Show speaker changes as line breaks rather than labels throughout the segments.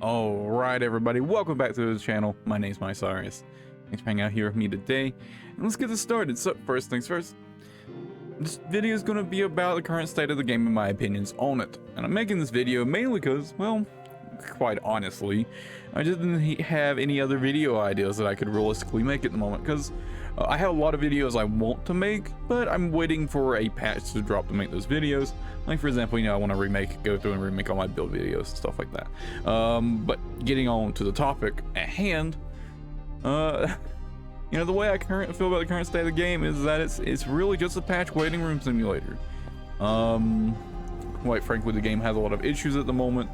Alright everybody, welcome back to the channel. My name's Mysarius. Thanks for hanging out here with me today. And let's get this started. So first things first, this video is going to be about the current state of the game and my opinions on it. And I'm making this video mainly because, well, quite honestly, I just didn't have any other video ideas that I could realistically make at the moment. Because I have a lot of videos I want to make, but I'm waiting for a patch to drop to make those videos. Like for example, I want to go through and remake all my build videos and stuff like that. But getting on to the topic at hand, the way I feel about the current state of the game is that it's really just a patch waiting room simulator. Quite frankly, the game has a lot of issues at the moment.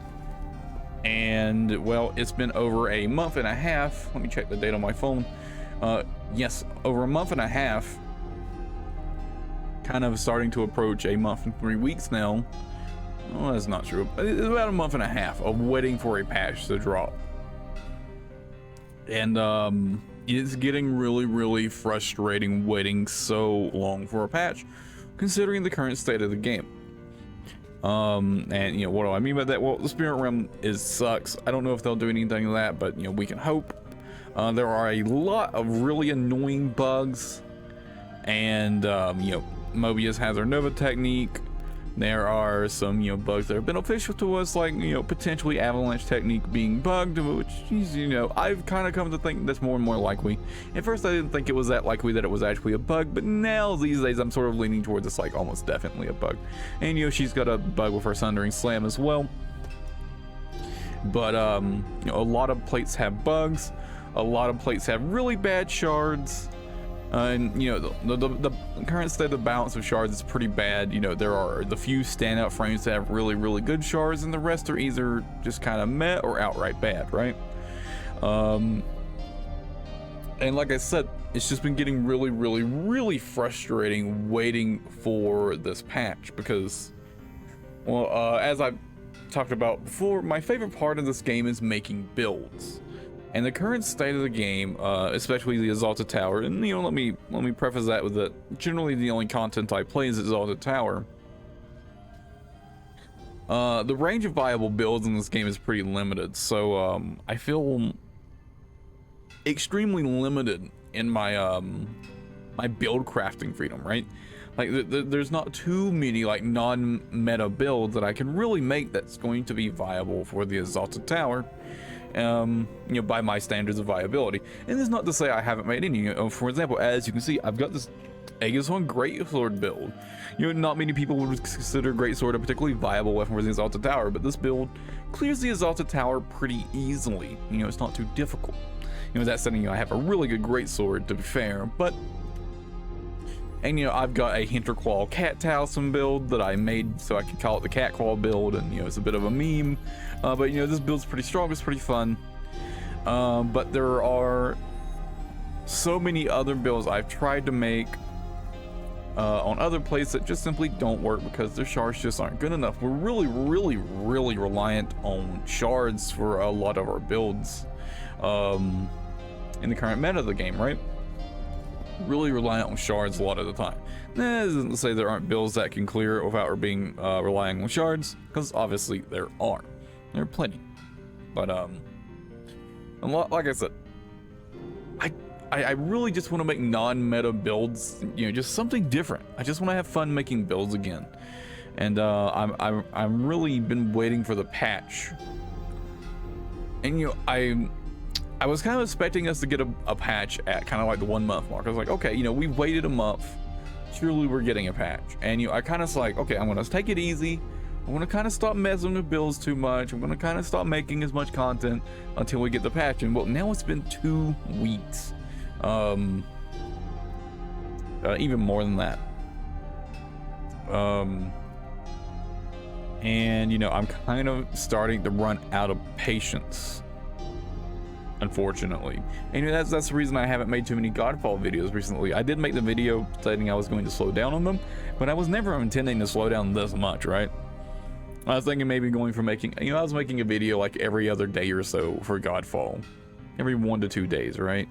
And well, it's been over a month and a half. Let me check the date on my phone. Yes, over a month and a half, kind of starting to approach a month and 3 weeks now. Well, that's not true. It's about a month and a half of waiting for a patch to drop. And it's getting really frustrating waiting so long for a patch, considering the current state of the game. And what do I mean by that? Well, the Spirit Realm sucks. I don't know if they'll do anything to that, but we can hope. There are a lot of really annoying bugs, and Mobius has her Nova technique. There are some bugs that are beneficial to us, like potentially Avalanche technique being bugged, which I've kind of come to think that's more and more likely. At first I didn't think it was that likely that it was actually a bug, but now these days I'm sort of leaning towards it's like almost definitely a bug. And she's got a bug with her Sundering Slam as well. But a lot of plates have bugs. A lot of plates have really bad shards. And the current state of the balance of shards is pretty bad. There are the few standout frames that have really good shards, and the rest are either just kind of meh or outright bad, right? And like I said, it's just been getting really frustrating waiting for this patch, because well, as I've talked about before, my favorite part of this game is making builds. And the current state of the game, especially the Exalted Tower, and let me preface that with that generally the only content I play is Exalted Tower. The range of viable builds in this game is pretty limited, so I feel extremely limited in my my build crafting freedom, right? Like there's not too many like non-meta builds that I can really make that's going to be viable for the Exalted Tower. By my standards of viability. And that's not to say I haven't made any. For example, as you can see, I've got this Aegisthorn Greatsword build. Not many people would consider Greatsword a particularly viable weapon for the Exalted Tower, but this build clears the Exalted Tower pretty easily. It's not too difficult. That said, I have a really good Greatsword, to be fair, but I've got a Hinterclaw Cat Talisman build that I made so I could call it the Cat Claw build, and it's a bit of a meme, but this build's pretty strong, it's pretty fun. But there are so many other builds I've tried to make on other places that just simply don't work because their shards just aren't good enough. We're really reliant on shards for a lot of our builds in the current meta of the game, right? Really reliant on shards a lot of the time. That isn't to say there aren't builds that can clear it without being relying on shards, because obviously there are plenty. But like I said, I really just want to make non-meta builds, just something different. I just want to have fun making builds again, and I'm really been waiting for the patch. And I was kind of expecting us to get a patch at kind of like the 1 month mark. I was like, okay, we waited a month, surely we're getting a patch. And I kind of like, okay, I'm gonna take it easy. I'm gonna kind of stop messing with builds too much. I'm gonna kind of stop making as much content until we get the patch. And well, now it's been 2 weeks, even more than that. And I'm kind of starting to run out of patience, unfortunately. And that's the reason I haven't made too many Godfall videos recently. I did make the video stating I was going to slow down on them, but I was never intending to slow down this much, right? I was thinking maybe going from making, I was making a video like every other day or so for Godfall. Every 1 to 2 days, right?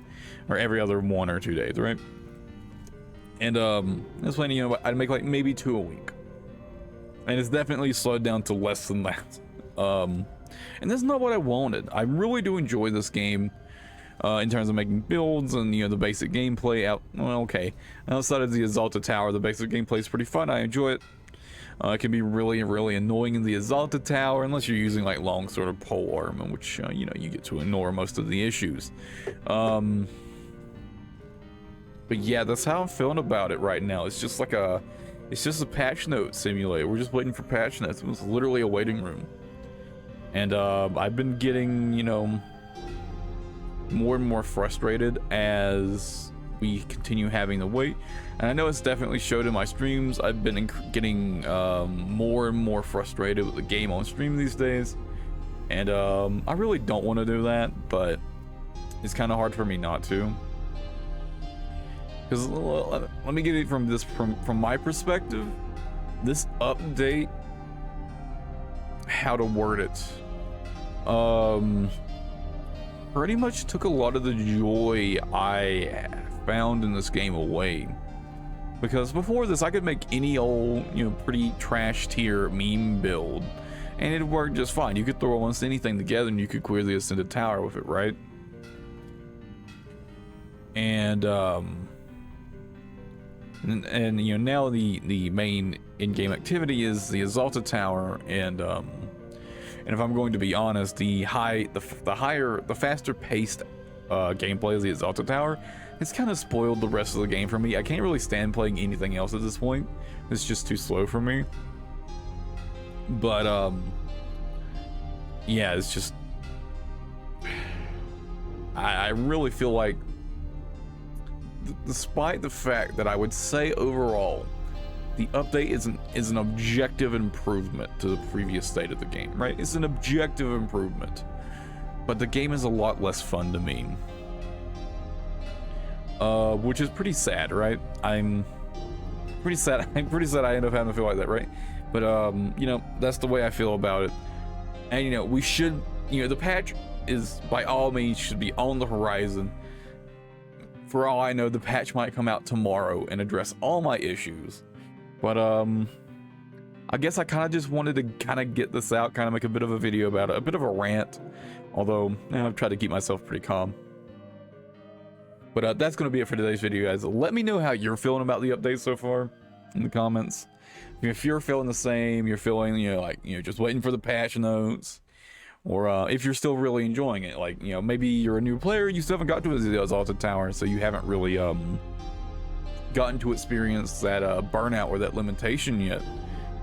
Or every other 1 or 2 days, right? And I was planning, I'd make like maybe 2 a week. And it's definitely slowed down to less than that. And that's not what I wanted. I really do enjoy this game in terms of making builds and, you know, the basic gameplay out. Well, okay. Outside of the Exalted Tower, the basic gameplay is pretty fun. I enjoy it. It can be really, really annoying in the Exalted Tower unless you're using like long sort of pole arm, in which, you know, you get to ignore most of the issues. But yeah, that's how I'm feeling about it right now. It's just like it's just a patch note simulator. We're just waiting for patch notes. It's literally a waiting room. And I've been getting, you know, more and more frustrated as we continue having to wait. And I know it's definitely showed in my streams. I've been getting more and more frustrated with the game on stream these days. And I really don't want to do that, but it's kind of hard for me not to. Because let me get it from my perspective. This update, how to word it, pretty much took a lot of the joy I found in this game away. Because before this, I could make any old, you know, pretty trash tier meme build, and it worked just fine. You could throw almost anything together, and you could clear the Ascended Tower with it, right? And you know, now the main in-game activity is the Exalted Tower, and if I'm going to be honest, the faster paced gameplay of the Exalted Tower, it's kind of spoiled the rest of the game for me. I can't really stand playing anything else at this point. It's just too slow for me. But yeah, it's just I really feel like, despite the fact that I would say overall the update is an objective improvement to the previous state of the game, right? It's an objective improvement, but the game is a lot less fun to me, which is pretty sad, right? I'm pretty sad I end up having to feel like that, right? But you know, that's the way I feel about it. And you know, we should, you know, the patch is by all means should be on the horizon. For all I know, the patch might come out tomorrow and address all my issues. But I guess I kind of just wanted to kind of get this out, kind of make a bit of a video about it, a bit of a rant. Although, I've tried to keep myself pretty calm. But that's going to be it for today's video, guys. Let me know how you're feeling about the update so far in the comments. If you're feeling the same, you're feeling, you know, like, you know, just waiting for the patch notes. Or if you're still really enjoying it, like, you know, maybe you're a new player, you still haven't got to the Exalted Tower, so you haven't really gotten to experience that burnout or that limitation yet.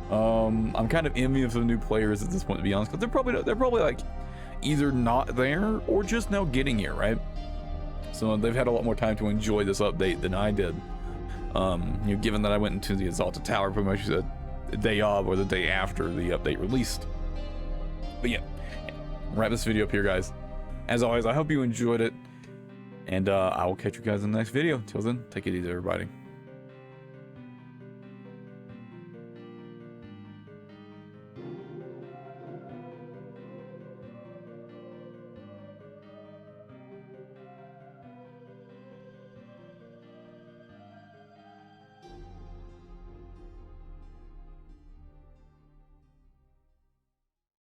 I'm kind of envious of new players at this point, to be honest, because they're probably like either not there or just now getting here, right? So they've had a lot more time to enjoy this update than I did. You know, given that I went into the Exalted Tower pretty much the day of or the day after the update released. But yeah, wrap this video up here, guys. As always, I hope you enjoyed it, and I will catch you guys in the next video. Till then, take it easy, everybody.